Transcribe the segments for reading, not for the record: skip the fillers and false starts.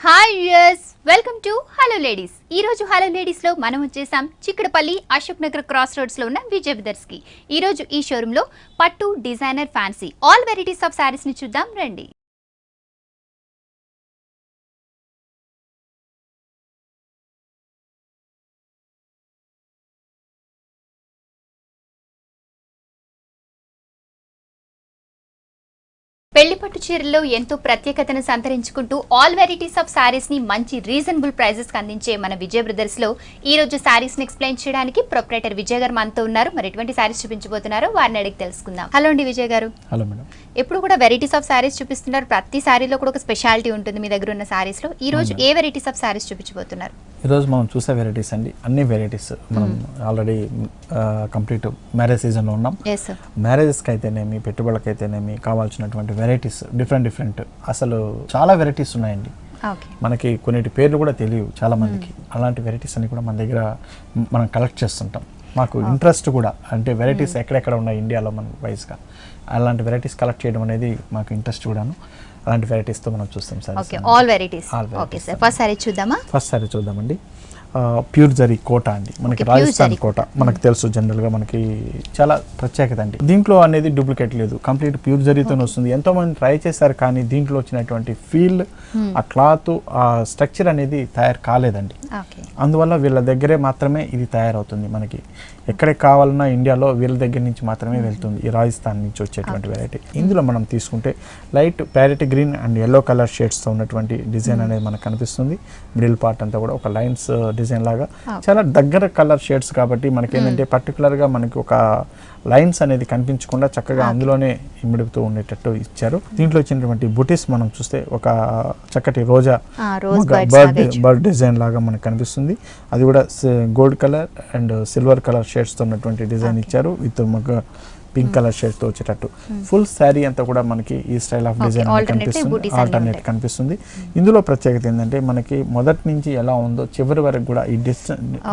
Hi viewers, welcome to hello ladies. ఈ రోజు hello ladies లో మనం వచ్చేసాం చిక్కడపల్లి అశోక్ నగర్ క్రాస్ రోడ్స్ లో ఉన్న విజయ్ బ్రదర్స్ కి. ఈ రోజు ఈ షోరూమ్ లో పట్టు, designer, fancy all varieties of saris ని చూద్దాం రండి. పెళ్లి పట్టు చీరల్లో ఎంతో ప్రత్యేకతను సంతరించుకుంటూ ఆల్ వెరైటీస్ ఆఫ్ సారీస్ ని మంచి రీజనబుల్ ప్రైజెస్ కి అందించే మన విజయ్ బ్రదర్స్ లో ఈ రోజు సారీస్ ని ఎక్స్ప్లెయిన్ చేయడానికి ప్రొప్రైటర్ విజయ్ గారు మనతో ఉన్నారు. మరి ఎటువంటి సారీస్ చూపించబోతున్నారో వారిని అడిగి తెలుసుకుందాం. హలో అండి విజయ్ గారు. Hello madam. ఎప్పుడు కూడా వెరైటీస్ ఆఫ్ సారీస్ చూపిస్తున్నారు. ప్రతి సారీలో కూడా ఒక స్పెషాలిటీ ఉంటుంది మీ దగ్గర ఉన్న సారీస్ లో. ఈ రోజు ఏ వెరైటీస్ ఆఫ్ సారీస్ చూపించబోతున్నారు? ఈరోజు మనం చూసే వెరైటీస్ అండి, అన్ని వెరైటీస్ మనం ఆల్రెడీ కంప్లీట్ మ్యారేజ్ సీజన్లో ఉన్నాం. మ్యారేజెస్కి అయితేనేమి, పెట్టుబడులకి అయితేనేమి కావాల్సినటువంటి వెరైటీస్ డిఫరెంట్ అసలు చాలా వెరైటీస్ ఉన్నాయండి. మనకి కొన్నిటి పేర్లు కూడా తెలియవు చాలా మందికి. అలాంటి వెరైటీస్ అన్ని కూడా మన దగ్గర మనం కలెక్ట్ చేస్తుంటాం. మాకు ఇంట్రెస్ట్ కూడా, అంటే వెరైటీస్ ఎక్కడెక్కడ ఉన్నాయి ఇండియాలో మన వైజ్గా అలాంటి వెరైటీస్ కలెక్ట్ చేయడం అనేది మాకు ఇంట్రెస్ట్ కూడాను. అలాంటి వెరైటీస్తో మనం చూస్తాం sir. All varieties. Okay sir, first sorry చూద్దామా? ఫస్ట్ సారీ చూద్దామండి. ప్యూర్ జరీ కోట అండి, మనకి రాజస్థాన్ కోట మనకు తెలుసు. జనరల్గా మనకి చాలా ప్రత్యేకత అండి. దీంట్లో అనేది డూప్లికేట్ లేదు, కంప్లీట్ ప్యూర్ జరీతోనే వస్తుంది. ఎంతో మంది ట్రై చేశారు కానీ దీంట్లో వచ్చినటువంటి ఫీల్, ఆ క్లాత్, ఆ స్ట్రక్చర్ అనేది తయారు కాలేదండి. అందువల్ల వీళ్ళ దగ్గరే మాత్రమే ఇది తయారవుతుంది. మనకి ఎక్కడికి కావాలన్నా ఇండియాలో వీళ్ళ దగ్గర నుంచి మాత్రమే వెళ్తుంది ఈ రాజస్థాన్ నుంచి వచ్చేటువంటి వెరైటీ. ఇందులో మనం తీసుకుంటే light parrot green and yellow colour షేడ్స్తో ఉన్నటువంటి డిజైన్ అనేది మనకు కనిపిస్తుంది. మిడిల్ పార్ట్ అంతా కూడా ఒక లైన్స్ డిజైన్ లాగా చాలా దగ్గర కలర్ షేడ్స్ కాబట్టి మనకి ఏంటంటే పర్టికులర్గా మనకి ఒక లైన్స్ అనేది కనిపించకుండా చక్కగా అందులోనే ఇమిడుతూ ఉండేటట్టు ఇచ్చారు. దీంట్లో వచ్చినటువంటి బుటీస్ మనం చూస్తే ఒక చక్కటి రోజా బర్డ్ డిజైన్ లాగా మనకు కనిపిస్తుంది. అది కూడా gold colour and silver colour షేడ్స్తో ఉన్నటువంటి డిజైన్ ఇచ్చారు విత్ పింక్ కలర్ షేడ్తో వచ్చేటట్టు. ఫుల్ శారీ అంతా కూడా మనకి ఈ స్టైల్ ఆఫ్ డిజైన్ కనిపిస్తుంది, ఆల్టర్నేట్ కనిపిస్తుంది. ఇందులో ప్రత్యేకత ఏంటంటే మనకి మొదటి నుంచి ఎలా ఉందో చివరి వరకు కూడా ఈ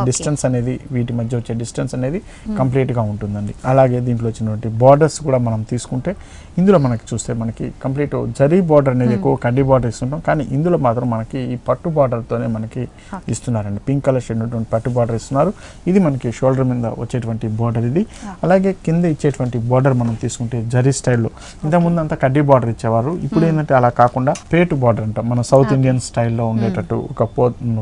డిస్టెన్స్ అనేది, వీటి మధ్య వచ్చే డిస్టెన్స్ అనేది కంప్లీట్గా ఉంటుందండి. అలాగే దీంట్లో వచ్చినటువంటి బార్డర్స్ కూడా మనం తీసుకుంటే ఇందులో మనకి చూస్తే మనకి కంప్లీట్ జరీ బార్డర్ అనేది ఎక్కువ కడ్డీ బార్డర్ ఇస్తుంటాం, కానీ ఇందులో మాత్రం మనకి ఈ పట్టు బార్డర్తోనే మనకి ఇస్తున్నారండి. పింక్ కలర్ షేడ్ ఉన్నటువంటి పట్టు బార్డర్ ఇస్తున్నారు. ఇది మనకి షోల్డర్ మీద వచ్చేటువంటి బార్డర్ ఇది. అలాగే కింద ఇచ్చేటువంటి బార్డర్ మనం తీసుకుంటే జరీ స్టైల్లో, ఇంతకుముందు అంతా కడ్డీ బార్డర్ ఇచ్చేవారు. ఇప్పుడు ఏంటంటే అలా కాకుండా పేటు బార్డర్ అంటాం, మన సౌత్ ఇండియన్ స్టైల్లో ఉండేటట్టు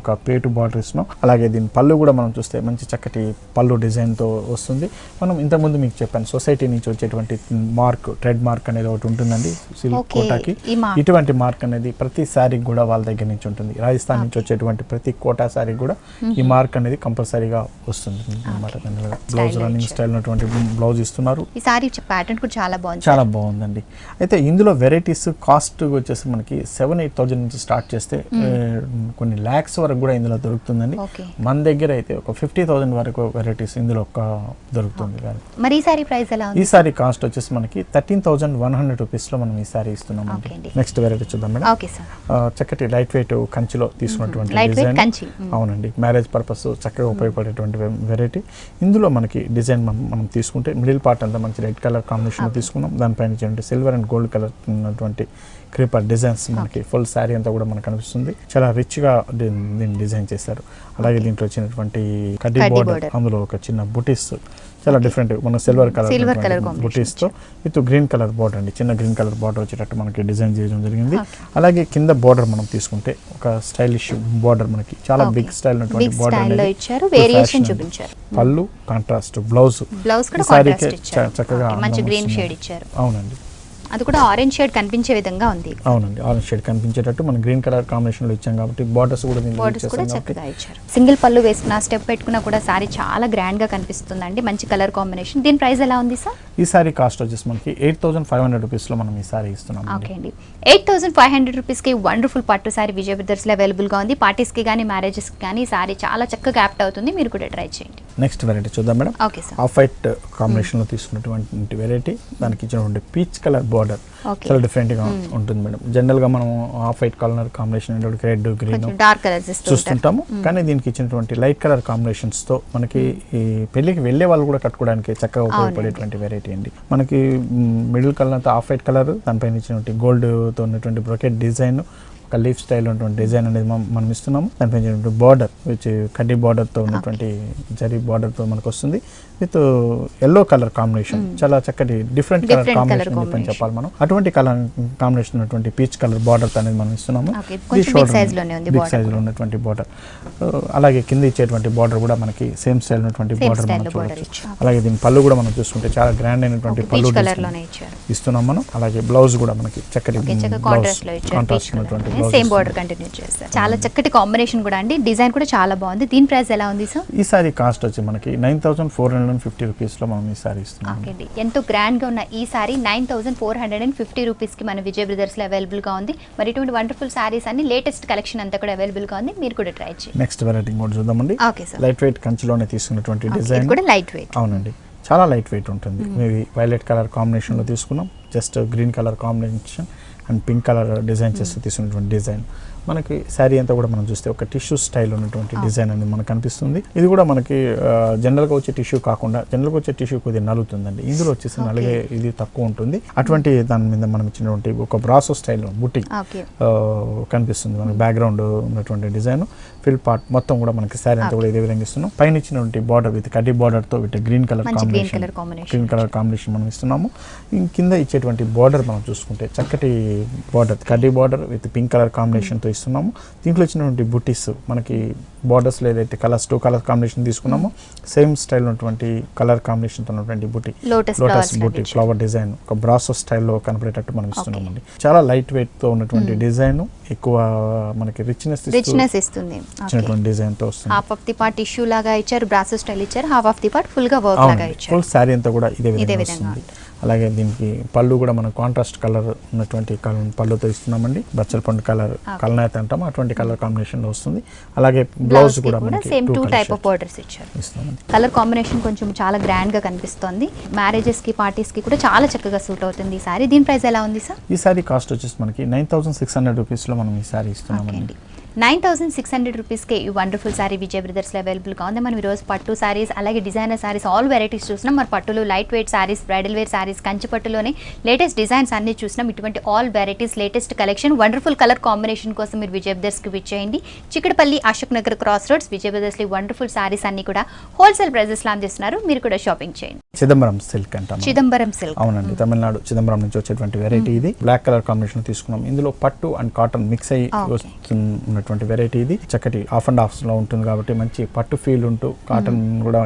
ఒక పేటు బార్డర్ ఇస్తున్నాం. అలాగే దీని పళ్ళు కూడా మనం చూస్తే మంచి చక్కటి పళ్ళు డిజైన్తో వస్తుంది. మనం ఇంతకుముందు మీకు చెప్పాను సొసైటీ నుంచి వచ్చేటువంటి మార్క్, ట్రేడ్ మార్క్ అనేది ఒకటి ఉంటుందండి సిల్క్ కోటాకి. ఇటువంటి మార్క్ అనేది ప్రతి శారీకి కూడా వాళ్ళ దగ్గర నుంచి ఉంటుంది. రాజస్థాన్ నుంచి వచ్చేటువంటి ప్రతి కోటా శారీ కూడా ఈ మార్క్ అనేది కంపల్సరీగా వస్తుంది అన్నమాట. బ్లౌజ్ రన్నింగ్ స్టైల్ ఉన్నటువంటి బ్లౌజ్ ఇస్తున్నారు. ఈ సారీ ప్యాటర్న్ కూడా చాలా బాగుంది, చాలా బాగుందండి. అయితే ఇందులో వెరైటీస్ కాస్ట్ వచ్చేసి మనకి 7-8,000 నుంచి స్టార్ట్ చేస్తే కొన్ని ల్యాక్స్ వరకు కూడా ఇందులో దొరుకుతుందండి. మన దగ్గర అయితే ఒక 50,000 వరకు వెరైటీస్ ఇందులో దొరుకుతుంది. మరి ఈ సారీ ప్రైస్ ఎలా ఉంది? ఈ సారీ కాస్ట్ వచ్చేసి మనకి 13,100 రూపీస్లో మనం ఈ సారీ ఇస్తున్నాం. నెక్స్ట్ వెరైటీ చూద్దాం మేడం. చక్కటి లైట్ వెయిట్ కంచిలో తీసుకున్నటువంటి డిజైన్. అవునండి, మ్యారేజ్ పర్పస్ చక్కగా ఉపయోగపడేటువంటి వెరైటీ. ఇందులో మనకి డిజైన్ మనం తీసుకుంటే మిడిల్ పార్ట్ అంతా మంచి రెడ్ కలర్ కాంబినేషన్లో తీసుకున్నాం. దానిపైన సిల్వర్ అండ్ గోల్డ్ కలర్ ఉన్నటువంటి క్రీపర్ డిజైన్స్ మనకి ఫుల్ శారీ అంతా కూడా మనకు కనిపిస్తుంది. చాలా రిచ్గా దీన్ని డిజైన్ చేశారు. అలాగే దీంట్లో వచ్చినటువంటి కడ్డీ బోర్డర్, అందులో ఒక చిన్న బుటీస్ చాలా డిఫరెంట్, మన సిల్వర్ కలర్ బుటీస్తో విత్ గ్రీన్ కలర్ బార్డర్ అండి, చిన్న గ్రీన్ కలర్ బార్డర్ వచ్చేటట్టు మనకి డిజైన్ చేయడం జరిగింది. అలాగే కింద బార్డర్ మనం తీసుకుంటే ఒక స్టైలిష్ బార్డర్, మనకి చాలా బిగ్ స్టైల్ ఉన్నటువంటి బార్డర్ చూపించారు. పళ్ళు కాంట్రాస్ట్, బ్లౌజ్ చక్కగా ఇచ్చారు. అవునండి, అది కూడా ఆరెంజ్ షేడ్ కనిపించే విధంగా ఉంది. అవునండి, ఆరెంజ్ షేడ్ కనిపించేటట్టు మనం గ్రీన్ కలర్ కాంబినేషన్ లో ఇచ్చాం కాబట్టి బార్డర్స్ కూడా చక్కగా ఇచ్చారు. సింగిల్ పళ్ళు వేసుకున్న, స్టెప్ పెట్టుకున్నా కూడా సారీ చాలా గ్రాండ్ గా కనిపిస్తుందండి. మంచి కలర్ కాంబినేషన్. దీని ప్రైస్ ఎలా ఉంది సార్? ఈ సారీ కాస్ట్ వచ్చేసి మనకి 8,500 రూపీస్ లో మనం ఈ సారీ ఇస్తున్నాం. ఓకే అండి, 8,500 రూపీస్ కి వండర్ఫుల్ పట్టు సారీ విజయ్ బ్రదర్స్ లో అవైలబుల్ గా ఉంది. పార్టీస్ కి కానీ, మ్యారేజెస్ కి కానీ సారీ చాలా చక్కగా యాప్ట్ అవుతుంది. మీరు కూడా ట్రై చేయండి. నెక్స్ట్ వెరైటీ చూద్దాం madam. Okay sir. Off white combination లో తీసుకున్నటువంటి వెరైటీ, దానికి ఇచ్చినటువంటి పీచ్ కలర్ బార్డర్ చాలా డిఫరెంట్ గా ఉంటుంది మేడం. జనరల్ గా మనం off white colour combination red, green, dark colours చూస్తుంటాము, కానీ దీనికి ఇచ్చినటువంటి లైట్ కలర్ కాంబినేషన్స్ తో మనకి ఈ పెళ్లికి వెళ్లే వాళ్ళు కూడా కట్టుకోవడానికి చక్కగా ఉపయోగపడేటువంటి వెరైటీ అండి. మనకి మిడిల్ కలర్ అంతా ఆఫ్ వైట్ కలర్, దానిపైన ఇచ్చినటువంటి గోల్డ్ తో ఉన్నటువంటి బ్రొకెట్ డిజైన్, ఒక ఒక లీఫ్ స్టైల్ ఉన్నటువంటి డిజైన్ అనేది మనం ఇస్తున్నాము. దానిపై బార్డర్ విచ్ కడ్డీ బార్డర్తో ఉన్నటువంటి జరీ బార్డర్తో మనకు వస్తుంది విత్ ఎల్లో కలర్ కాంబినేషన్. చాలా చక్కటి డిఫరెంట్ కలర్ కాంబినేషన్ అని చెప్పాలి మనం. అటువంటి కలర్ కాంబినేషన్ ఉన్నటువంటి పీచ్ కలర్ బార్డర్ అనేది మనం ఇస్తున్నాము. బిగ్ సైజ్ లో ఉన్నటువంటి బార్డర్, అలాగే కింద ఇచ్చేటువంటి బార్డర్ కూడా మనకి సేమ్ స్టైల్ ఉన్నటువంటి బార్డర్ మనం చూడొచ్చు. అలాగే దీని పళ్ళు కూడా మనం చూసుకుంటే చాలా గ్రాండ్ అయినటువంటి పళ్ళు ఇస్తున్నాం మనం. అలాగే బ్లౌజ్ కూడా మనకి చక్కటి కాంట్రాస్ట్ ఉన్నటువంటి సేమ్ బార్డర్ కంటిన్యూ చేస్తారు. చాలా చక్కటి కాంబినేషన్ కూడా అండి. డిజైన్ కూడా చాలా బాగుంది. దీని ప్రైస్ ఎలా ఉంది సార్? ఈ సారీ కాస్ట్ వచ్చి మనకి 9450 రూపీస్ లో మనం ఈ సారీ ఇస్తున్నాం. ఎంతో గ్రాండ్ గా ఉన్న ఈ సారీ 9450 రూపీస్ కి మన విజయ్ బ్రదర్స్ లో అవైలబుల్ గా ఉంది. మరి ఇటువంటి వండర్ఫుల్ సారీస్ అన్ని లేటెస్ట్ కలెక్షన్ అంతా కూడా అవైలబుల్ గా ఉంది. మీరు కూడా ట్రై చేయండి. నెక్స్ట్ వెరైటీ కూడా చూద్దామండి. Okay sir. లైట్ వెయిట్ కంచిలోనే తీసుకున్నటువంటి డిజైన్ కూడా లైట్ వెయిట్. అవునండి, చాలా లైట్ వెయిట్ ఉంటుంది. మేబీ వైలెట్ కలర్ కాంబినేషన్ లో తీసుకున్నాం. Just green colour combination and pink colour design చేస్తూ తీసుకున్నటువంటి డిజైన్. మనకి శారీ అంతా కూడా మనం చూస్తే ఒక టిష్యూ స్టైల్ ఉన్నటువంటి డిజైన్ అనేది మనకు కనిపిస్తుంది. ఇది కూడా మనకి జనరల్గా వచ్చే టిష్యూ కాకుండా జనరల్గా వచ్చే టిష్యూ కొద్దిగా నలుగుతుందండి. ఇందులో వచ్చేసి నలిగే ఇది తక్కువ ఉంటుంది. అటువంటి దాని మీద మనం ఇచ్చినటువంటి ఒక బ్రాసో స్టైల్ బుట్టి కనిపిస్తుంది. మనకి బ్యాక్గ్రౌండ్ ఉన్నటువంటి డిజైన్ ఫిల్ పార్ట్ మొత్తం కూడా మనకి శారీ అంతా కూడా ఇదే విధంగా ఇస్తున్నాం. పైన ఇచ్చినటువంటి బార్డర్ విత్ కడ్డీ బార్డర్ తో విత్ గ్రీన్ కలర్ కాంబినేషన్ మనం ఇస్తున్నాము. కింద ఇచ్చేటువంటి బార్డర్ మనం చూసుకుంటే చక్కటి బార్డర్ కడ్డీ border with pink colour combination తో ఇస్తున్నాము. దీంట్లో ఇచ్చినటువంటి బుటీస్ మనకి బార్డర్స్ ఏదైతే కలర్స్ 2 కలర్ కాంబినేషన్ తీసుకున్నామో సేమ్ స్టైల్ ఉన్నటువంటి కలర్ కాంబినేషన్ తో ఉన్నటువంటి బుటీ లోటస్ బుటీ ఫ్లవర్ డిజైన్ ఒక బ్రాసో స్టైల్లో కనపడేటట్టు మనం ఇస్తున్నామండి. చాలా లైట్ వెయిట్ తో ఉన్నటువంటి డిజైన్, ఎక్కువ మనకి రిచ్నెస్ ఇస్తుంది. డిజైన్ తో వస్తుంది. Half of the part tissue లాగా ఇచ్చారు, బ్రాసో స్టైల్ ఇచ్చారు. Half of the part full గా వర్క్ లాగా ఇచ్చారు. ఫుల్ శారీ అంతా కూడా ఇదే విధంగా వస్తుంది. అలాగే దీనికి పళ్ళు కూడా మనం కాంట్రాస్ట్ కలర్ ఉన్నటువంటి పళ్ళుతో ఇస్తున్నామండి. బచ్చల పండు కలర్ కలనేత అంటాము, అటువంటి కలర్ కాంబినేషన్ లో వస్తుంది. అలాగే బ్లౌజ్ కూడా సేమ్ 2 టైప్ ఆఫ్ బోర్డర్స్ ఇచ్చారు. కలర్ కాంబినేషన్ కొంచెం చాలా గ్రాండ్ గా కనిపిస్తుంది. మ్యారేజెస్ కి పార్టీస్ కి కూడా చాలా చక్కగా సూట్ అవుతుంది ఈ సారీ. దీని ప్రైస్ ఎలా ఉంది సార్? ఈ సారీ కాస్ట్ వచ్చేసి మనకి 9600 రూపీస్ లో మనం ఈ సారీ ఇస్తున్నామండి. 9600 రూపీస్కి ఈ వండర్ఫుల్ సారీ విజయ్ బ్రదర్స్లో అవైలబుల్గా ఉంది. మనం ఈరోజు పట్టు సారీస్ అలాగే డిజైనర్ సారీస్ ఆల్ వెరైటీస్ చూసినాం. మరి పట్టులో light weight saris, bridal wear saris, Kanchi పట్టులోనే లేటెస్ట్ డిజైన్స్ అన్ని చూసినాం. ఇటువంటి all varieties latest collection wonderful colour combination కోసం మీరు విజయ్ బ్రదర్స్కి విచ్చేయండి. చిక్కడపల్లి అశోక్ నగర్ క్రాస్ రోడ్స్ విజయ్ బ్రదర్స్లో వండర్ఫుల్ సారీస్ అన్ని కూడా హోల్సేల్ ప్రైజెస్లో అందిస్తున్నారు. మీరు కూడా షాపింగ్ చేయండి. చిదంబరం సిల్క్ అంటాం. చిదంబరం సిల్క్ అవునండి, తమిళనాడు చిదంబరం నుంచి వచ్చేటువంటి వెరైటీ ఇది. బ్లాక్ కలర్ కాంబినేషన్ తీసుకున్నాం. ఇందులో పట్టు అండ్ కాటన్ మిక్స్ అయ్యి వస్తున్నటువంటి వెరైటీ ఇది. చక్కటి హాఫ్ అండ్ హాఫ్ లో ఉంటుంది కాబట్టి మంచి పట్టు ఫీల్ ఉంటూ కాటన్ కూడా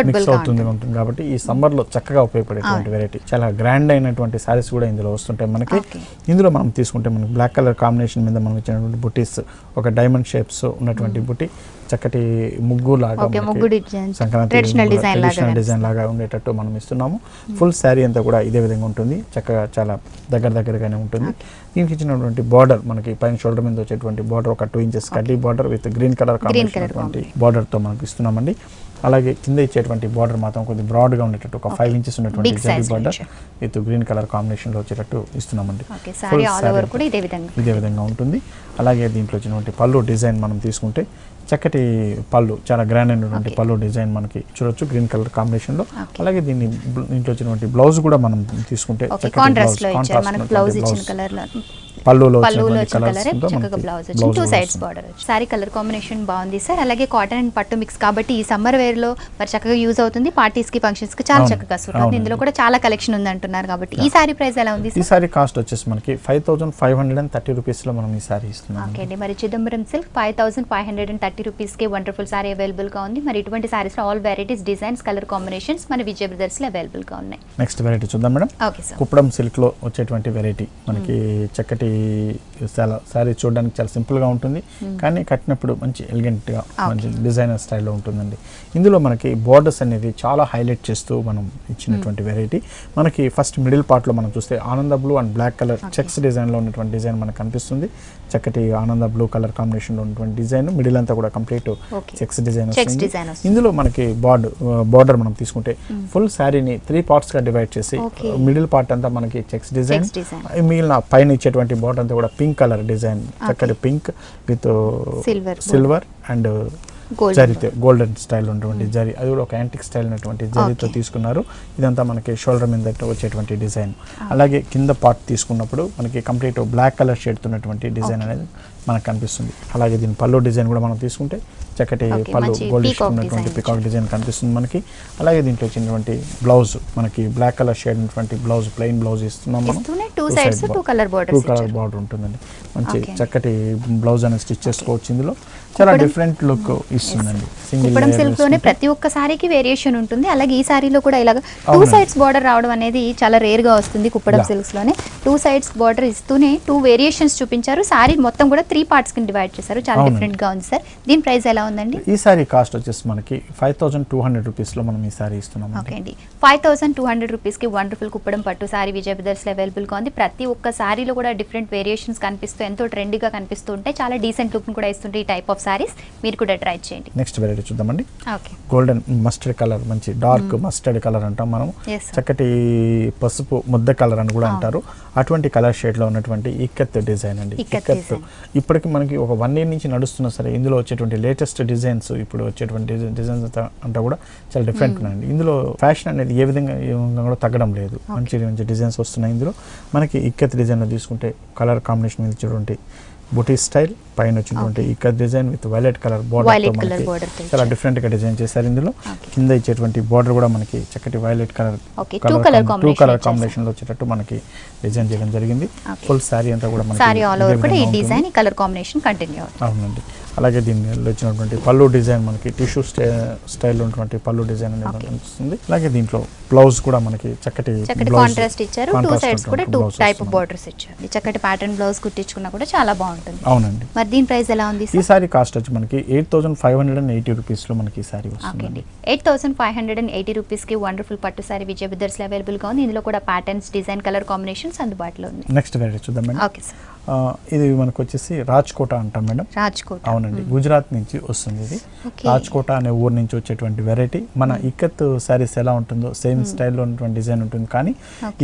మిక్స్ అవుతుంది కాబట్టి ఈ సమ్మర్ లో చక్కగా ఉపయోగపడేటువంటి వెరైటీ. చాలా గ్రాండ్ అయినటువంటి సారీస్ కూడా ఇందులో వస్తుంటాయి మనకి. ఇందులో మనం తీసుకుంటే మనకి బ్లాక్ కలర్ కాంబినేషన్ మీద మనం ఇచ్చినటువంటి బుటీస్ ఒక డైమండ్ షేప్స్ ఉన్నటువంటి బుటీ చక్కటి ముగ్గు లాగా సంక్రాంతి ట్రెడిషనల్ డిజైన్ లాగా ఉండేటట్టు మనం ఇస్తున్నాము. ఫుల్ శారీ అంతా కూడా ఇదే విధంగా ఉంటుంది. చక్కగా చాలా దగ్గరగానే ఉంటుంది. దీనికి ఇచ్చినటువంటి బార్డర్ మనకి పైన షోల్డర్ మీద వచ్చేటువంటి బార్డర్ ఒక 2 ఇంచెస్ కడ్డీ border with green colour combination border తో మనకి ఇస్తున్నామండి. అలాగే కింద ఇచ్చేటువంటి బార్డర్ మాత్రం కొద్దిగా బ్రాడ్ గా ఉండేటట్టు ఒక 5 ఇంచెస్ ఉన్నటువంటి zari border with green colour combination లో వచ్చేటట్టు ఇస్తున్నామండి. ఇదే విధంగా ఉంటుంది. అలాగే దీంట్లో వచ్చినటువంటి పళ్ళు డిజైన్ మనం తీసుకుంటే చక్కటి పళ్ళు, చాలా గ్రాండ్ అయినటువంటి పళ్ళు డిజైన్ మనకి చూడొచ్చు గ్రీన్ కలర్ కాంబినేషన్ లో. అలాగే దీంట్లో వచ్చినటువంటి బ్లౌజ్ కూడా మనం తీసుకుంటే పళ్ళులో సారీ కలర్ కాంబినేషన్ బాగుంది సార్. అలాగే కాటన్ అండ్ పట్టు మిక్స్ కాబట్టి ఈ సమ్మర్ వేర్ లో మరి చక్కగా యూజ్ అవుతుంది. పార్టీస్ కి ఫంక్షన్స్ కి చాలా చక్కగా సూట్ అవుతుంది. ఇందులో కూడా చాలా కలెక్షన్ ఉంది అంటున్నారు కాబట్టి ఈ సారీ ప్రైస్ ఎలా ఉంది? ఈ సారీ కాస్ట్ వచ్చేసి మనకి 5530 రూపీస్ లో మనం ఈ సారీ ఇస్తున్నాం. ఓకే అండి, మరి చిదంబరం సిల్క్ 5530 రూపీస్ కి వండర్ఫుల్ సారీ అవైలబుల్ గా ఉంది. మరి ఇటువంటి సారీస్ లో all varieties, designs, colour combinations మన విజయ్ బ్రదర్స్ లో అవైలబుల్ గా ఉన్నాయి. నెక్స్ట్ వెరైటీ చూద్దాం madam. Okay sir. Kuppadam silk లో వచ్చేటువంటి వెరైటీ మనకి చక్కటి సారీ చూడడానికి చాలా సింపుల్ గా ఉంటుంది, కానీ కట్టినప్పుడు మంచి ఎలిగెంట్ గా మంచి డిజైనర్ స్టైల్లో ఉంటుందండి. ఇందులో మనకి బోర్డర్స్ అనేది చాలా హైలైట్ చేస్తూ మనం ఇచ్చినటువంటి వెరైటీ. మనకి ఫస్ట్ మిడిల్ పార్ట్ లో మనం చూస్తే ఆనంద blue and black colour checks design లో ఉన్నటువంటి డిజైన్ మనకు కనిపిస్తుంది. చక్కటి ఆనంద బ్లూ కలర్ కాంబినేషన్ లో ఉన్నటువంటి డిజైన్, మిడిల్ అంతా కూడా కంప్లీట్ చెక్స్ డిజైన్ వస్తుంది. ఇందులో మనకి బార్డర్ మనం తీసుకుంటే ఫుల్ శారీని 3 పార్ట్స్ గా డివైడ్ చేసి మిడిల్ పార్ట్ అంతా మనకి చెక్స్ డిజైన్, మిగిలిన పైన ఇచ్చేటువంటి బార్డర్ అంతా కూడా పింక్ కలర్ డిజైన్, చక్కటి పింక్ విత్ సిల్వర్ అండ్ జరితో గోల్డెన్ స్టైల్ ఉన్నటువంటి జరీ, అది కూడా ఒక యాంటిక్ స్టైల్ ఉన్నటువంటి జరీతో తీసుకున్నారు. ఇదంతా మనకి షోల్డర్ మీద వచ్చేటువంటి డిజైన్. అలాగే కింద పార్ట్ తీసుకున్నప్పుడు మనకి కంప్లీట్ బ్లాక్ కలర్ షేడ్ ఉన్నటువంటి డిజైన్ అనేది మనకు కనిపిస్తుంది. అలాగే దీని పళ్ళు డిజైన్ కూడా మనం తీసుకుంటే చక్కటి పళ్ళు గోల్డ్ ఉన్నటువంటి పికాక్ డిజైన్ కనిపిస్తుంది మనకి. అలాగే దీంట్లో వచ్చినటువంటి బ్లౌజ్ మనకి బ్లాక్ కలర్ షేడ్ ఉన్నటువంటి బ్లౌజ్, ప్లెయిన్ బ్లౌజ్ ఇస్తున్నాం మనం. టూ కలర్ బార్డర్ ఉంటుందండి. మంచి చక్కటి బ్లౌజ్ అనేది స్టిచ్ చేసుకోవచ్చు. ఇందులో చాలా డిఫరెంట్ లుక్ ఇస్తుందండి. కుప్పడం సిల్క్ లోనే ప్రతి ఒక్క సారీకి వేరియేషన్ ఉంటుంది. అలాగే ఈ సారీలో కూడా ఇలాగ 2 సైడ్స్ బార్డర్ రావడం అనేది చాలా రేర్ గా వస్తుంది. కుప్పడం సిల్క్స్ లోనే 2 సైడ్స్ బార్డర్ ఇస్తూనే 2 వేరియేషన్స్ చూపించారు. సారీ మొత్తం కూడా 3 పార్ట్స్ కింద డివైడ్ చేశారు. చాలా డిఫరెంట్ గా ఉంది సార్. దీని ప్రైస్ ఎలా ఉందండి? ఈ సారీ కాస్ట్ వచ్చేసి మనకి 5200 రూపీస్ లో మనం ఈ సారీ ఇస్తున్నాం. ఓకే అండి, 5200 రూపీస్ కి వండర్ఫుల్ కుప్పడం పట్టు సారీ విజయ్ బ్రదర్స్ లో అవైలబుల్ గా ఉంది. ప్రతి ఒక్క సారీలో కూడా డిఫరెంట్ వేరియేషన్స్ కనిపిస్తూ ఎంతో ట్రెండీగా కనిపిస్తూ ఉంటాయి. చాలా డీసెంట్ లుక్ కూడా ఇస్తుంటాయి ఈ టైప్ ఆఫ్ సారీస్. మీరు కూడా ట్రై చేయండి. నెక్స్ట్ వెరైటీ చూద్దామండి. ఓకే, గోల్డెన్ మస్టర్డ్ కలర్, మంచి డార్క్ మస్టర్డ్ కలర్ అంటాం మనం. చక్కటి పసుపు ముద్ద కలర్ అని కూడా అంటారు. అటువంటి కలర్ షేడ్ లో ఉన్నటువంటి ఇక్కత్ డిజైన్ అండి. ఇక్కత్ ఇప్పటికి మనకి ఒక 1 year నుంచి నడుస్తున్నా సరే ఇందులో వచ్చేటువంటి లేటెస్ట్ డిజైన్స్, ఇప్పుడు వచ్చేటువంటి డిజైన్స్ అంతా కూడా చాలా డిఫరెంట్ ఉన్నాయండి. ఇందులో ఫ్యాషన్ అనేది ఏ విధంగా కూడా తగ్గడం లేదు. మంచి మంచి డిజైన్స్ వస్తున్నాయి. ఇందులో మనకి ఇక్కత్ డిజైన్ లో తీసుకుంటే కలర్ కాంబినేషన్ మీద ఇచ్చేటువంటి బుటీ స్టైల్, పైన వచ్చినటువంటి ikat design with violet colour border చాలా డిఫరెంట్ గా డిజైన్ చేశారు. ఇందులో కింద ఇచ్చేటువంటి బార్డర్ కూడా మనకి చక్కటి వైలెట్ కలర్ 2 కలర్ కాంబినేషన్ లో వచ్చేటట్టు మనకి డిజైన్ చేయడం జరిగింది. ఫుల్ సారీ అంతా కూడా మనకి డిజైన్ కలర్ కాంబినేషన్ కంటిన్యూ అవునండి. అలాగే దీనిలో వచ్చినటువంటి పళ్ళు డిజైన్ మనకి టిష్యూ స్టైల్ ఉన్నటువంటి పళ్ళు డిజైన్ అనేది కనిపిస్తుంది. అలాగే దీంట్లో బ్లౌజ్ కూడా మనకి చక్కటి కాంట్రాస్ట్ ఇచ్చారు. 2 సైడ్స్ కూడా 2 టైప్ బార్డర్స్ ఇచ్చారు. చక్కటి ప్యాటర్న్ బ్లౌజ్ కుట్టించుకున్నా కూడా చాలా బాగుంటుంది. అవునండి. మరి దీని ప్రైస్ ఎలా ఉంది? ఈ సారీ కాస్ట్ వచ్చి మనకి 8580 రూపీస్ లో మనకి ఈ సారీ వస్తుంది. 8580 రూపీస్ కి వండర్ఫుల్ పట్టు సారీ విజయ్ బ్రదర్స్ లో అవైలబుల్ గా ఉంది. ఇందులో కూడా ప్యాటర్న్స్, డిజైన్, కలర్ కాంబినేషన్స్ అందుబాటులో ఉన్నాయి. నెక్స్ట్ వెరైటీ చూద్దాం మేడం. Okay sir. ఇది మనకు వచ్చేసి రాజ్కోట అంటాం మేడం. రాజ్కోట, అవునండి, గుజరాత్ నుంచి వస్తుంది ఇది. రాజ్కోట అనే ఊరు నుంచి వచ్చేటువంటి వెరైటీ. మన ఇక్కత్ శారీస్ ఎలా ఉంటుందో సేమ్ స్టైల్లో ఉన్నటువంటి డిజైన్ ఉంటుంది, కానీ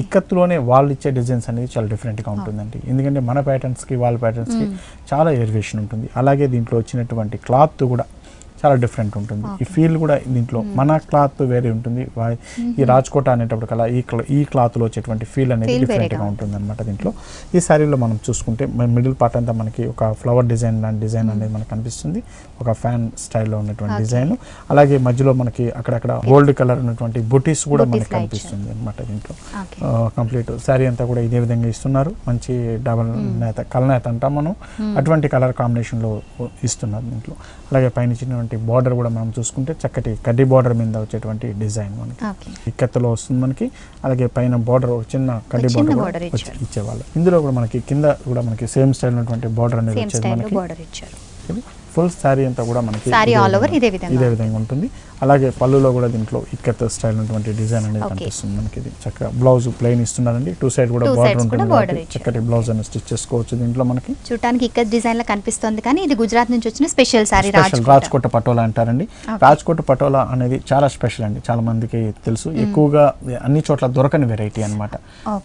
ఇక్కత్లోనే వాళ్ళు ఇచ్చే డిజైన్స్ అనేది చాలా డిఫరెంట్గా ఉంటుందండి. ఎందుకంటే మన ప్యాటర్న్స్కి వాళ్ళ ప్యాటర్న్స్కి చాలా వేరియేషన్ ఉంటుంది. అలాగే దీంట్లో వచ్చినటువంటి క్లాత్ కూడా చాలా డిఫరెంట్ ఉంటుంది. ఈ ఫీల్ కూడా దీంట్లో మన క్లాత్ వేరే ఉంటుంది. ఈ రాజ్కోట అనేటప్పుడు కల్లా ఈ క్లాత్లో వచ్చేటువంటి ఫీల్ అనేది డిఫరెంట్గా ఉంటుంది అనమాట. దీంట్లో ఈ శారీలో మనం చూసుకుంటే మిడిల్ పార్ట్ అంతా మనకి ఒక ఫ్లవర్ డిజైన్ లాంటి డిజైన్ అనేది మనకు కనిపిస్తుంది. ఒక ఫ్యాన్ స్టైల్లో ఉన్నటువంటి డిజైన్. అలాగే మధ్యలో మనకి అక్కడక్కడ గోల్డ్ కలర్ ఉన్నటువంటి బుటీస్ కూడా మనకి కనిపిస్తుంది అనమాట. దీంట్లో కంప్లీట్ శారీ అంతా కూడా ఇదే విధంగా ఇస్తున్నారు. మంచి డబల్ నేత, కలనేత అంటాం మనం, అటువంటి కలర్ కాంబినేషన్లో ఇస్తున్నారు దీంట్లో. అలాగే పైన ఇచ్చినటువంటి బార్డర్ కూడా మనం చూసుకుంటే చక్కటి కడ్డీ బార్డర్ మీద వచ్చేటువంటి డిజైన్ మనకి ఇక్కత్తులో వస్తుంది మనకి. అలాగే పైన బార్డర్ ఒక చిన్న కడ్డీ బార్డర్ ఇచ్చేవాళ్ళు. ఇందులో కూడా మనకి కింద కూడా మనకి సేమ్ స్టైల్ ఉన్నటువంటి బార్డర్ అనేది వచ్చేది మనకి. ఫుల్ శారీ అంతా కూడా మనకి ఇదే విధంగా ఉంటుంది. అలాగే పళ్ళులో కూడా దీంట్లో ఇక్కత్ స్టైల్ ఉన్నటువంటి డిజైన్ అనేది కనిపిస్తుంది మనకి. ఇది చక్కగా బ్లౌజ్ ప్లెయిన్ ఇస్తున్నారండి. 2 సైడ్ కూడా బార్డర్ ఉంటుంది. చక్కటి బ్లౌజ్ అనేది స్టిచ్ చేసుకోవచ్చు. దీంట్లో మనకి చూడడానికి ఇక్కత్ డిజైన్ లా కనిపిస్తుంది, కానీ ఇది గుజరాత్ నుంచి వచ్చిన స్పెషల్ సారీ రాజ్కోట పటోలా అంటారండి. రాజ్కోట పటోలా అనేది చాలా స్పెషల్ అండి, చాలా మందికి తెలుసు. ఎక్కువగా అన్ని చోట్ల దొరకని వెరైటీ అనమాట,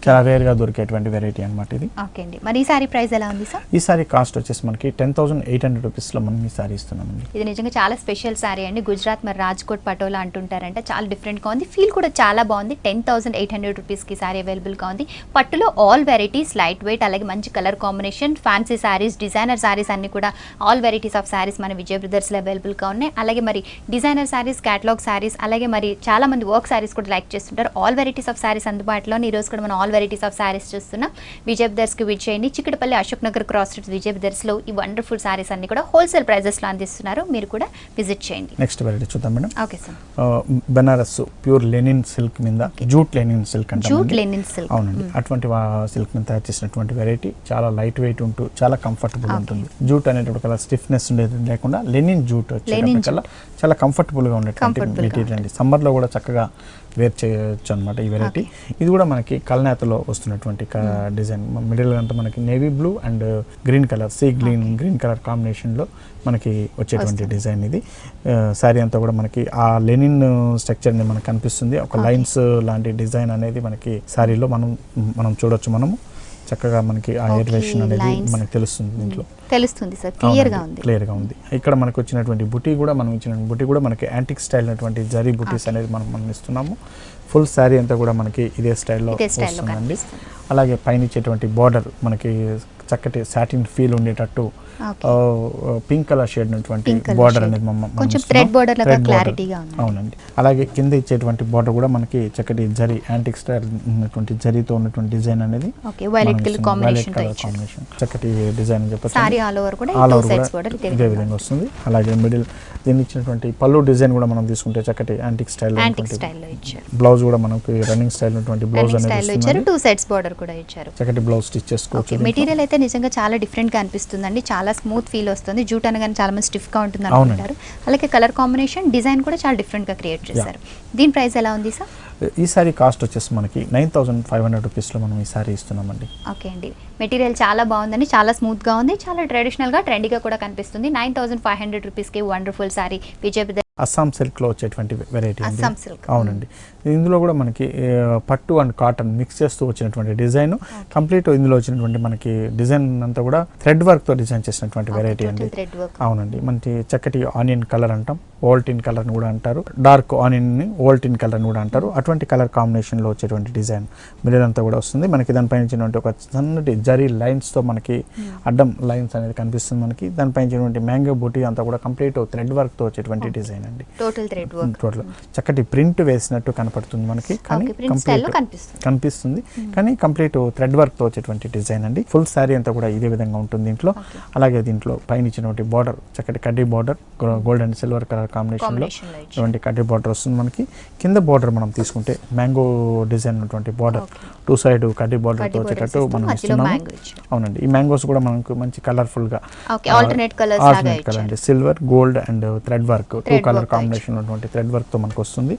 చాలా రేర్ గా దొరికేటువంటి వెరైటీ అనమాట ఇది. మరి ఈ సారీ ప్రైస్ ఎలా ఉంది సార్? ఈ సారీ కాస్ట్ వచ్చేసి మనకి 10800 రూపీస్ లో మనం ఈ సారీ ఇస్తున్నామండి. ఇది నిజంగా చాలా స్పెషల్ సారీ అండి. గుజరాత్ మరి రాజ్కోట్ పటోలా అంటుంటారంటే చాలా డిఫరెంట్ గా ఉంది. ఫీల్ కూడా చాలా బాగుంది. 10800 రూపీస్ కి సారీ అవైలబుల్ గా ఉంది. పట్టులో ఆల్ వెరైటీస్, లైట్ వెయిట్, అలాగే మంచి colour combination, fancy saris, designer saris అన్ని కూడా ఆల్ వెరైటీస్ ఆఫ్ సారీస్ మన విజయ్ బ్రదర్స్ లో అవైలబుల్ గా ఉన్నాయి. అలాగే మరి డిజైనర్ సారీస్, కేటలాగ్ సారీస్, అలాగే మరి చాలా మంది వర్క్ సారీస్ కూడా లైక్ చేస్తుంటారు. ఆల్ వెరైటీస్ ఆఫ్ సారీస్ అందుబాటులో. ఈ రోజు కూడా మనం ఆల్ వెరైటీస్ ఆఫ్ సారీస్ చూస్తున్నాం. విజయ్ బ్రదర్స్ కి విజిట్ చేయండి. Chikkadpally Ashok Nagar cross street Vijay brothers లో ఈ వండర్ఫుల్ సారీస్ అన్ని కూడా హోల్సేల్ ప్రైజెస్ లో అందిస్తున్నారు. మీరు కూడా విజిట్ చేయండి. నెక్స్ట్ వెరైటీ చూద్దాం madam. Okay sir. Banaras pure linen silk మీద జూట్ లెనిన్ సిల్క్ అంటే అవునండి, అటువంటి సిల్క్ మీద తయారు చేసినటువంటి వెరైటీ. చాలా లైట్ వెయిట్ ఉంటూ చాలా కంఫర్టబుల్ ఉంటుంది. జూట్ అనేటువంటి కల్లా స్టిఫ్నెస్ ఉండేది లేకుండా లెనిన్ జూట్ వచ్చేటప్పటికల్లా చాలా కంఫర్టబుల్ గా ఉండేటువంటి మెటీరియల్ అండి. సమ్మర్ లో కూడా చక్కగా వేర్ చేయొచ్చు అనమాట ఈ వెరైటీ. ఇది కూడా మనకి కల్నేతలో వస్తున్నటువంటి డిజైన్. మిడిల్ అంతా మనకి navy blue and green colour, sea green colour కాంబినేషన్లో మనకి వచ్చేటువంటి డిజైన్ ఇది. శారీ అంతా కూడా మనకి ఆ లెనిన్ స్ట్రక్చర్ మనకు కనిపిస్తుంది. ఒక లైన్స్ లాంటి డిజైన్ అనేది మనకి శారీలో మనం చూడొచ్చు. మనము చక్కగా మనకి ఆ ఎలివేషన్ అనేది మనకి తెలుస్తుంది దీంట్లో. తెలుస్తుంది సార్, క్లియర్ గా ఉంది. ఇక్కడ మనకు వచ్చినటువంటి బుటీ కూడా మనకి యాంటిక్ స్టైల్ అయినటువంటి జరీ బుటీస్ అనేది మనం ఇస్తున్నాము. ఫుల్ శారీ అంతా కూడా మనకి ఇదే స్టైల్లో వస్తుందండి. అలాగే పైన ఇచ్చేటువంటి బార్డర్ మనకి చక్కటి సాటిన్ ఫీల్ ఉండేటట్టు పింక్ కలర్ షేడ్ ఉన్నటువంటి బార్డర్ అనేది కొంచెం థ్రెడ్ బార్డర్ లాగా క్లారిటీగా ఉంది. అవునండి. అలాగే కింద ఇచ్చేటువంటి బార్డర్ కూడా మనకి చక్కటి జరీ యాంటిక్ స్టైల్ ఉన్నటువంటి జరీతో ఉన్నటువంటి డిజైన్ అనేది వైలెట్ కలర్ కాంబినేషన్ చక్కటి డిజైన్ అని చెప్పొచ్చు. సారీ ఆల్ ఓవర్ కూడా ఇదే విధంగా వస్తుంది. అలాగే మిడిల్ దీనికి ఇచ్చినటువంటి పళ్ళు డిజైన్ కూడా మనం తీసుకుంటే చక్కటి యాంటిక్ స్టైల్ ఇచ్చారు. బ్లౌజ్ కూడా మనకి రన్నింగ్ స్టైల్ ఉన్నటువంటి బ్లౌజ్ అనేది ఇచ్చారు. 2 సైడ్స్ బార్డర్ కూడా ఇచ్చారు. చక్కటి బ్లౌజ్ స్టిచ్ చేసుకోవచ్చు. మెటీరియల్ అయితే నిజంగా చాలా డిఫరెంట్ గా అనిపిస్తుందండి. చాలా స్మూత్ ఫీల్ వస్తుంది. జూట్ అనగానే చాలా మంది స్టిఫ్ గా ఉంటుంది అనుకుంటారు. అలాగే కలర్ కాంబినేషన్ డిజైన్ కూడా చాలా డిఫరెంట్ గా క్రియేట్ చేశారు. దీని ప్రైస్ ఎలా ఉంది సార్? ఈ సారీ కాస్ట్ వచ్చేసి మనకి 9500 రూపీస్లో మనం ఈ సారీ ఇస్తున్నామండి. ఓకే అండి. మెటీరియల్ చాలా బాగుందండి, చాలా స్మూత్గా ఉంది, చాలా ట్రెడిషనల్గా ట్రెండీగా కూడా కనిపిస్తుంది. 9500 రూపీస్కి వండర్ఫుల్ సారీ విజయ్ బ్రదర్స్ అస్సాం సిల్క్లో వచ్చేటువంటి వెరైటీ. అస్సాం సిల్క్. అవునండి. ఇందులో కూడా మనకి పట్టు అండ్ కాటన్ మిక్స్ చేస్తూ వచ్చినటువంటి డిజైన్. కంప్లీట్ ఇందులో వచ్చినటువంటి మనకి డిజైన్ అంతా కూడా థ్రెడ్ వర్క్తో డిజైన్ చేసినటువంటి వెరైటీ అండి. అవునండి. మనకి చక్కటి ఆనియన్ కలర్ అంటాం, ఓల్టిన్ కలర్ కూడా అంటారు, డార్క్ ఆనియన్ ఓల్టిన్ కలర్ కూడా అంటారు. అటువంటి కలర్ కాంబినేషన్లో వచ్చేటువంటి డిజైన్ మిడిల్ అంతా కూడా వస్తుంది. మనకి దానిపైన ఇచ్చినటువంటి ఒక సన్నటి జరీ లైన్స్తో మనకి అడ్డం లైన్స్ అనేది కనిపిస్తుంది మనకి. దానిపైన ఇచ్చినటువంటి మ్యాంగో బూటీ అంతా కూడా కంప్లీట్ థ్రెడ్ వర్క్తో వచ్చేటువంటి డిజైన్ అండి. టోటల్ చక్కటి ప్రింట్ వేసినట్టు కనపడుతుంది మనకి, కానీ కనిపిస్తుంది కానీ కంప్లీట్ థ్రెడ్ వర్క్తో వచ్చేటువంటి డిజైన్ అండి. ఫుల్ శారీ అంతా కూడా ఇదే విధంగా ఉంటుంది దీంట్లో. అలాగే దీంట్లో పైన ఇచ్చినటువంటి బార్డర్ చక్కటి కడ్డీ border gold and silver colour కాంబినేషన్లో ఇటువంటి కడ్డీ బార్డర్ వస్తుంది మనకి. కింద బార్డర్ మనం తీసుకుంటే మ్యాంగో డిజైన్ ఉన్నటువంటి బార్డర్ 2 సైడ్ కడ్డీ బార్డర్తో వచ్చేటట్టు మనం ఇస్తున్నాము. అవునండి. ఈ మ్యాంగోస్ కూడా మనకు మంచి కలర్ఫుల్గా ఆల్టర్నేట్ కలర్ అండి. Silver, gold and thread work 2 colour combination ఉన్నటువంటి థ్రెడ్ వర్క్తో మనకు వస్తుంది.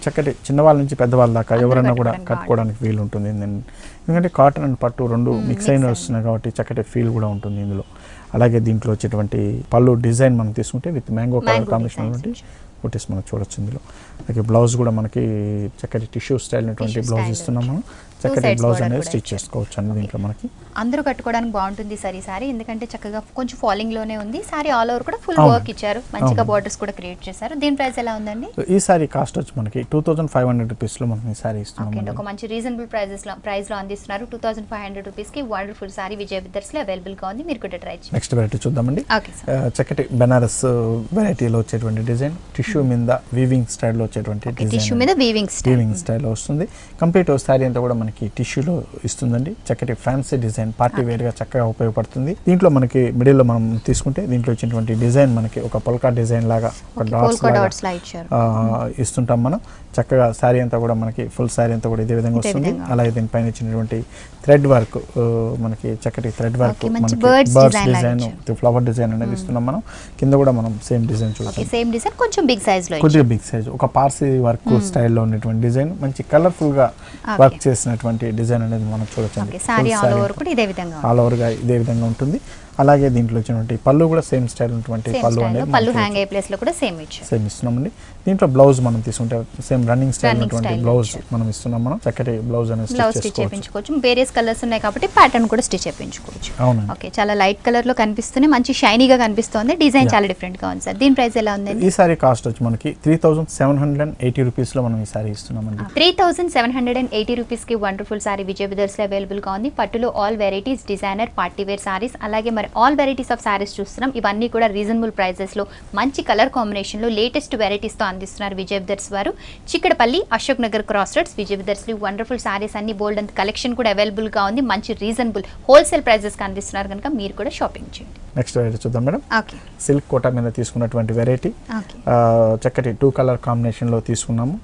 చక్కటి చిన్నవాళ్ళ నుంచి పెద్దవాళ్ళ దాకా ఎవరైనా కూడా కట్టుకోవడానికి వీలు ఉంటుంది. ఎందుకంటే కాటన్ అండ్ పట్టు 2 మిక్స్ అయిన వస్తున్నాయి కాబట్టి చక్కటి ఫీల్ కూడా ఉంటుంది ఇందులో. అలాగే దీంట్లో వచ్చేటువంటి పళ్ళు డిజైన్ మనం తీసుకుంటే విత్ మ్యాంగో కలర్ కాంబినేషన్ బుటీస్ మనం చూడొచ్చు ఇందులో. అలాగే బ్లౌజ్ కూడా మనకి చక్కటి టిష్యూ స్టైల్ అయినటువంటి బ్లౌజ్ ఇస్తున్నాం మనం. చక్కటి బ్లౌజ్ అనేది స్టిచ్ చేసుకోవచ్చు అండి. దీంట్లో మనకి అందరూ కట్టుకోవడానికి బాగుంటుంది సార్ ఈ సారీ, ఎందుకంటే చక్కగా కొంచెం ఫాలింగ్ లోనే ఉంది. సారీ ఆల్ ఓవర్ కూడా ఫుల్ వర్క్ ఇచ్చారు, మంచిగా బార్డర్స్ కూడా క్రియేట్ చేశారు. దీని ప్రైస్ ఎలా ఉందండి? ఈ సారీ కాస్ట్ వచ్చి మనకి 2500 రూపీస్లో మనం ఈ సారీ ఇస్తున్నాం. ఒక మంచి రీజనబుల్ ప్రైస్ లో అందిస్తున్నారు. 2500 రూపీస్కి వండర్ఫుల్ సారీ విజయ్ బ్రదర్స్లో అవైలబుల్ గా ఉంది. మీరు కూడా ట్రై చేయండి. నెక్స్ట్ వెరైటీ చూద్దామండి. చక్కటి బెనారస్ వెరైటీలో వచ్చేటువంటి డిజైన్, టిష్యూ మీద వీవింగ్ స్టైల్లో వచ్చేటువంటి వీవింగ్ స్టైల్లో వస్తుంది. కంప్లీట్ సారీ అంతా కూడా మనకి టిష్యూలో ఇస్తుందండి. చక్కటి ఫ్యాన్సీ డిజైన్ పార్టీ వేర్ గా చక్కగా ఉపయోగపడుతుంది. దీంట్లో మనకి మిడిల్ లో మనం తీసుకుంటే దీంట్లో ఇచ్చినటువంటి డిజైన్ మనకి ఒక పొల్కా డిజైన్ లాగా ఒక డాట్స్ ఇస్తుంటాం మనం. చక్కగా శారీ అంతా కూడా మనకి ఫుల్ శారీ అంతా కూడా ఇదే విధంగా వస్తుంది. అలాగే దీనిపైన ఇచ్చినటువంటి థ్రెడ్ వర్క్ మనకి చక్కటి థ్రెడ్ వర్క్ మనకి బర్డ్స్ డిజైన్, ఫ్లవర్ డిజైన్ అనేది ఇస్తున్నాం మనం. కింద కూడా మనం సేమ్ డిజైన్ చూస్తాం. సేమ్ డిజైన్ కొంచెం బిగ్ సైజ్ లో, కొద్దిగా బిగ్ సైజ్, ఒక పార్సీ వర్క్ స్టైల్లో ఉన్నటువంటి డిజైన్, మంచి కలర్ఫుల్ గా వర్క్ చేసినటువంటి డిజైన్ అనేది మనం చూడొచ్చు. ఆల్ ఓవర్ గా ఇదే విధంగా ఉంటుంది. అలాగే దీంట్లో వచ్చినటువంటి పళ్ళు కూడా సేమ్ స్టైల్ ఉన్నటువంటి పళ్ళు అనేది పళ్ళు హ్యాంగ్ అయ్యే ప్లేస్ లో కూడా సేమ్ ఇస్తున్నామండి. దీంట్లో బ్లౌజ్ మనం తీసుకుంటే సేమ్ రన్నింగ్ స్టైల్ ఉన్నటువంటి బ్లౌజ్ మనం ఇస్తున్నాం. మనం చక్కటి బ్లౌజ్ అనేది స్టిచ్ చేయించుకోవచ్చు. వేరియస్ కలర్స్ ఉన్నాయి కాబట్టి ప్యాటర్న్ కూడా స్టిచ్ చేయించుకోవచ్చు. అవును. ఓకే, చాలా లైట్ కలర్ లో కనిపిస్తుంది, మంచి షైనీగా కనిపిస్తుంది. డిజైన్ చాలా డిఫరెంట్ గా ఉంది సార్. దీని ప్రైస్ ఎలా ఉంది? ఈ సారీ కాస్ట్ వచ్చి మనకి 3780 రూపీస్ లో మనం ఈ సారీ ఇస్తున్నామండి. 3780 రూపీస్ కి వండర్ఫుల్ సారీ విజయ్ బ్రదర్స్ లో అవైలబుల్ గా ఉంది. పట్టులో all varieties, designer, party wear saris, అలాగే ఆల్ వెరైటీస్ ఆఫ్ సారీస్ చూస్తున్నాం. ఇవన్నీ కూడా రీజనబుల్ ప్రైజెస్ లో మంచి కలర్ కాంబినేషన్ లో లేటెస్ట్ వెరైటీస్ తో అందిస్తున్నారు విజయ్ బ్రదర్స్ వారు. Chikkadpally, Ashok Nagar cross roads Vijay brothers లో వండర్ఫుల్ సారీస్ అన్ని బోల్డ్ అంత కలెక్షన్ కూడా అవైలబుల్ గా ఉంది. మంచి రీజనబుల్ హోల్సేల్ ప్రైజెస్ కి అందిస్తున్నారు కనుక మీరు కూడా షాపింగ్ చేయండి. నెక్స్ట్ వెరైటీ చూద్దాం మేడం. సిల్క్ కోటా మీద తీసుకున్నటువంటి వెరైటీ, చక్కటి 2 కలర్ కాంబినేషన్ లో తీసుకున్నాము.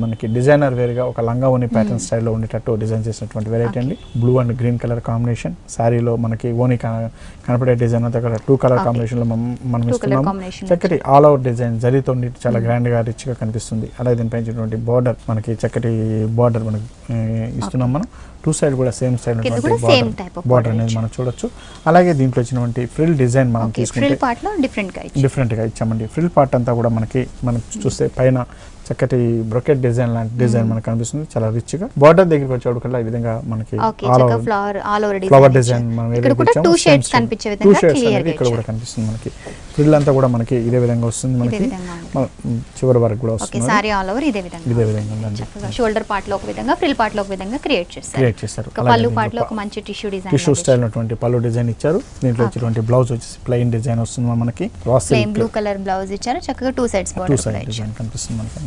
మనకి డిజైనర్ వేర్ గా ఒక లంగా ఓని ప్యాటర్న్ స్టైల్లో ఉండేటట్టు డిజైన్ చేసినటువంటి వెరైటీ అండి. Blue and green colour combination శారీలో మనకి ఓని కనపడే డిజైన్ అంతా కూడా 2 కలర్ కాంబినేషన్ లో మనం ఇస్తున్నాము. చక్కటి ఆల్ ఓవర్ డిజైన్ జరీతో చాలా గ్రాండ్ గా రిచ్ గా కనిపిస్తుంది. అలాగే దీనిపై బార్డర్ మనకి చక్కటి బార్డర్ మనకి ఇస్తున్నాం మనం. 2 సైడ్ కూడా సేమ్ స్టైల్ బార్డర్ అనేది మనం చూడొచ్చు. అలాగే దీంట్లో వచ్చినటువంటి ఫ్రిల్ డిజైన్ మనం తీసుకుంటే డిఫరెంట్ గా ఇచ్చామండి. ఫ్రిల్ పార్ట్ అంతా కూడా మనకి చూస్తే పైన చక్కటి బ్రొకెట్ డిజైన్ లాంటి డిజైన్ మనకు కనిపిస్తుంది, చాలా రిచ్ గా. బార్డర్ దగ్గరికి వచ్చేటప్పుడు ఈ విధంగా మనకి ఫ్లవర్ డిజైన్ టూ షేడ్స్ అనేది ఇక్కడ కూడా కనిపిస్తుంది. మనకి ఫ్రిల్ అంతా కూడా మనకి ఇదే విధంగా వస్తుంది, మనకి చివరి వరకు కూడా వస్తుంది. సారీ ఆల్ ఓవర్ ఇదే విధంగా ఉందండి. షోల్డర్ పార్ట్ లో ఒక విధంగా, ఫ్రిల్ పార్ట్ లో ఒక విధంగా క్రియేట్ చేస్తారు. పళ్ళు పార్ట్ లో ఒక మంచి టిష్యూ స్టైల్ ఉన్నటువంటి పళ్ళు డిజైన్ ఇచ్చారు. దీంట్లో వచ్చేటువంటి బ్లౌజ్ వచ్చేసి ప్లెయిన్ డిజైన్ వస్తుంది మనకి. ప్లెయిన్ బ్లూ కలర్ బ్లౌజ్ ఇచ్చారు, చక్కగా టూ సైడ్స్ డిజైన్ కనిపిస్తుంది మనకి.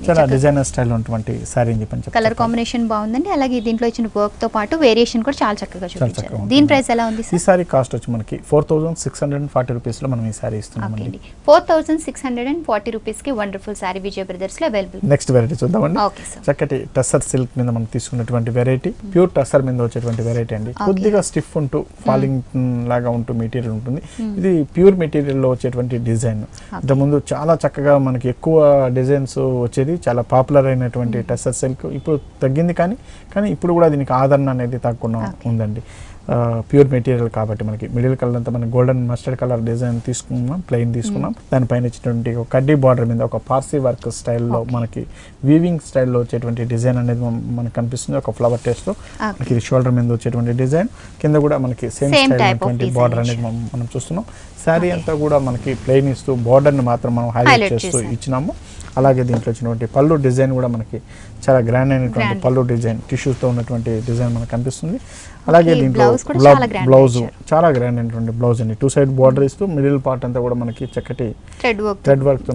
చాలా డిజైనర్ స్టైల్ ఉన్నటువంటి సారీ అని చెప్పి కలర్ కాంబినేషన్ బాగుందండి. అలాగే దీంట్లో ఇచ్చిన వర్క్ తో పాటు వేరియేషన్ కూడా చాలా చక్కగా చూపించారు. దీని ప్రైస్ ఎలా ఉంది? ఈ సారీ కాస్ట్ వచ్చి మనకి 4640 రూపీస్ లో మనం ఈ సారీ ఇస్తున్నామండి. 4640 రూపీస్ కి వండర్ఫుల్ సారీ విజయ్ బ్రదర్స్ లో అవైలబుల్. నెక్స్ట్ వెరైటీ చూద్దామండి. చక్కటి టస్సర్ సిల్క్ మీద మనం తీసుకున్నటువంటి వెరైటీ, ప్యూర్ టస్సర్ మీద వచ్చేటువంటి వెరైటీ అండి. కొద్దిగా స్టిఫ్ ఉంటూ ఫాలింగ్ లాగా ఉంటూ మెటీరియల్ ఉంటుంది. ఇది ప్యూర్ మెటీరియల్ లో వచ్చేటువంటి డిజైన్. ఇంతకుముందు చాలా చక్కగా మనకి ఎక్కువ డిజైన్స్ వచ్చేది, చాలా పాపులర్ అయినటువంటి టస్సర్ సిల్క్. ఇప్పుడు తగ్గింది, కానీ ఇప్పుడు కూడా దీనికి ఆదరణ అనేది తక్కువ ఉందండి. ప్యూర్ మెటీరియల్ కాబట్టి మనకి మిడిల్ కలర్ అంతా మనకి గోల్డెన్ మస్టర్డ్ కలర్ డిజైన్ తీసుకున్నాం, ప్లెయిన్ తీసుకున్నాం. దానిపైన ఇచ్చినటువంటి ఒక కడ్డీ బార్డర్ మీద ఒక పార్సీ వర్క్ స్టైల్లో మనకి వీవింగ్ స్టైల్లో వచ్చేటువంటి డిజైన్ అనేది మనకు కనిపిస్తుంది. ఒక ఫ్లవర్ టేస్ట్ లో మనకి షోల్డర్ మీద వచ్చేటువంటి డిజైన్, కింద కూడా మనకి సేమ్ స్టైల్ అయినటువంటి బార్డర్ అనేది మనం చూస్తున్నాం. శారీ అంతా కూడా మనకి ప్లెయిన్ ఇస్తూ బార్డర్ని మాత్రం మనం హైలైట్ చేస్తూ ఇచ్చినాము. అలాగే దీంట్లో వచ్చినటువంటి పళ్ళు డిజైన్ కూడా మనకి చాలా గ్రాండ్ అయినటువంటి పళ్ళు డిజైన్, టిష్యూతో ఉన్నటువంటి డిజైన్ మనకు కనిపిస్తుంది. అలాగే దీంట్లో బ్లౌజ్ చాలా గ్రాండ్ అయినటువంటి బ్లౌజ్ అండి. 2 సైడ్ బార్డర్ ఇస్తూ మిడిల్ పార్ట్ అంతా కూడా మనకి చక్కటి థ్రెడ్ వర్క్ తో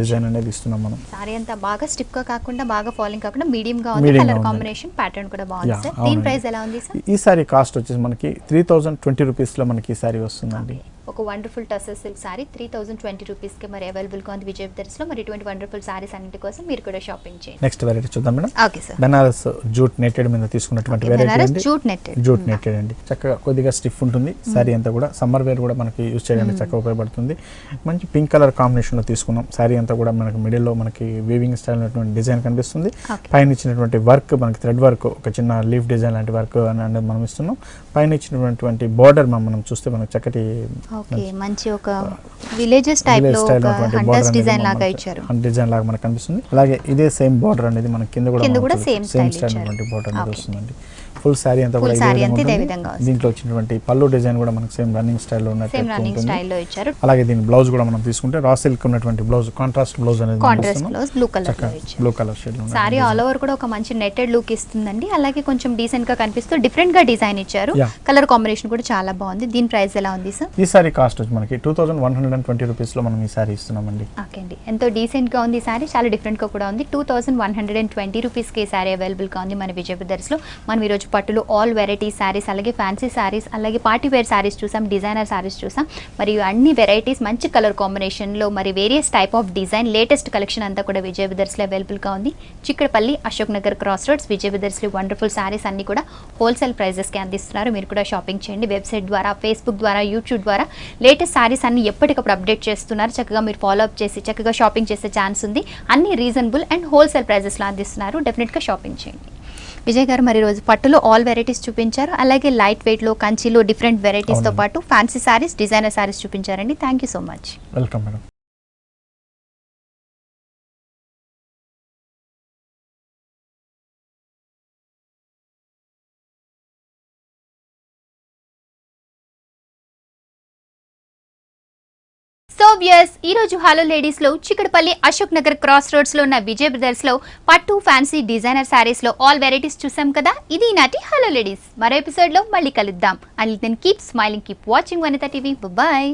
డిజైన్ అనేది ఇస్తున్నాం మనం. సారీ అంతా బాగా స్టిఫ్ గా కాకుండా బాగా ఫాలింగ్ కాకుండా మీడియం గా ఉంది. కలర్ కాంబినేషన్ ప్యాటర్న్ కూడా బాగుంది సార్. దీని ప్రైస్ ఎలా ఉంది సార్? ఈ సారీ కాస్ట్ వచ్చేసి మనకి 3020 రూపీస్ లో మనకి ఈ సారీ వస్తుందండి. ఒక wonderful tussar silk sorry 3020 rupees కి మరి అవైలబుల్ గా ఉంది విజయ్ బ్రదర్స్ లో. మరి ఇటువంటి వండర్ఫుల్ సారీస్ అన్నిటి కోసం మీరు కూడా షాపింగ్ చేయండి. నెక్స్ట్ వెరైటీ చూద్దాం madam. Okay sir. Banaras jute netted మీద తీసుకున్నటువంటి వెరైటీ అండి. జూట్ నెట్టెడ్ అండి. చక్కగా కొద్దిగా స్టిఫ్ ఉంటుంది సారీ అంతా కూడా. సమ్మర్ వేర్ కూడా మనకి యూజ్ చేయడానికి చక్కగా ఉపయోగపడుతుంది. మంచి పింక్ కలర్ కాంబినేషన్ లో తీసుకున్నాం. సారీ అంతా కూడా మనకి మిడిల్ లో మనకి వీవింగ్ స్టైల్ ఉన్నటువంటి డిజైన్ కనిపిస్తుంది. పైన ఇచ్చినటువంటి వర్క్ మనకి థ్రెడ్ వర్క్, ఒక చిన్న లీఫ్ డిజైన్ లాంటి వర్క్ అనేది మనం ఇస్తున్నాం. పైన ఇచ్చినటువంటి బార్డర్ మనం చూస్తే మనకి చక్కటి మంచి ఒక విలేజెస్ టైప్ లో హంటర్స్ డిజైన్ లాగా ఇచ్చారు. డిజైన్ లాగా మనకు కనిపిస్తుంది. అలాగే ఇదే సేమ్ బార్డర్ అనేది మనకి కింద కూడా సేమ్ స్టైల్ ఉన్నటువంటి బార్డర్ అనేది వస్తుందండి. ఫుల్ సారీ అంతా కూడా ఇదే విధంగా ఉంది. దీంట్లో వచ్చినటువంటి పళ్ళు డిజైన్ కూడా మనకి సేమ్ రన్నింగ్ స్టైల్ లో ఉన్నట్టు ఇచ్చారు. అలాగే దీని బ్లౌజ్ కూడా మనం తీసుకుంటే రా సిల్క్ ఉన్నటువంటి బ్లౌజ్, కాంట్రాస్ట్ బ్లౌజ్ అనేది బ్లూ కలర్ షేడ్ లో సారీ ఆల్ ఓవర్ కూడా ఒక మంచి నెట్టెడ్ లుక్ ఇస్తుందండి. అలాగే కొంచెం డీసెంట్ గా కనిపిస్తూ డిఫరెంట్ గా డిజైన్ ఇచ్చారు. కలర్ కాంబినేషన్ కూడా చాలా బాగుంది. దీని ప్రైస్ ఎలా ఉంది సార్? ఈ సారీ కాస్ట్ వచ్చి మనకి 2120 రూపీస్ లో మనం ఈ సారీ ఇస్తున్నామండి. ఓకే అండి, ఎంతో డీసెంట్ గా ఉంది ఈ సారీ, చాలా డిఫరెంట్ గా కూడా ఉంది. 2120 రూపీస్ కి ఈ సారీ అవైలబుల్ గా ఉంది మన విజయ్ బ్రదర్స్ లో. మనం ఈ రోజు పట్టులో ఆల్ వెరైటీ సారీస్, అలాగే ఫ్యాన్సీ సారీస్, అలాగే పార్టీ వేర్ సారీస్ చూసాం, డిజైనర్ సారీస్ చూసాం. మరియు అన్ని వెరైటీస్ మంచి కలర్ కాంబినేషన్ లో, మరి various type of design, latest collection అంతా కూడా విజయ్ బ్రదర్స్ లో అవైలబుల్ గా ఉంది. Chikkadpally, Ashok Nagar cross roads Vijay brothers లో వండర్ఫుల్ సారీస్ అన్ని కూడా హోల్సేల్ ప్రైజెస్ కి అందిస్తున్నారు. మీరు కూడా షాపింగ్ చేయండి. వెబ్సైట్ ద్వారా, ఫేస్బుక్ ద్వారా, యూట్యూబ్ ద్వారా లేటెస్ట్ సారీస్ అన్ని ఎప్పటికప్పుడు అప్డేట్ చేస్తున్నారు. చక్కగా మీరు ఫాలో అప్ చేసి చక్కగా షాపింగ్ చేసే ఛాన్స్ ఉంది. అన్ని రీజనబుల్ అండ్ హోల్సేల్ ప్రైజెస్ లో అందిస్తున్నారు. డెఫినెట్ గా షాపింగ్ చేయండి. విజయ్ గారు మరి రోజు పట్టులో ఆల్ వెరైటీస్ చూపించారు. అలాగే లైట్ వెయిట్ లో, కంచిలో డిఫరెంట్ వెరైటీస్ తో పాటు ఫ్యాన్సీ సారీస్, డిజైనర్ సారీస్ చూపించారండి. Thank you so much. Welcome madam. So viewers, ఈ రోజు హలో లేడీస్ లో చిక్కడపల్లి, అశోక్ నగర్ క్రాస్ రోడ్స్ లో ఉన్న విజయ్ బ్రదర్స్ లో పట్టు, ఫ్యాన్సీ, డిజైనర్ సారీస్ లో ఆల్ వెరైటీస్ చూసాం కదా. ఇది నాటి హలో లేడీస్. మరో ఎపిసోడ్ లో మళ్ళీ కలుద్దాం. Until then keep smiling, keep watching Vanitha TV. Bye.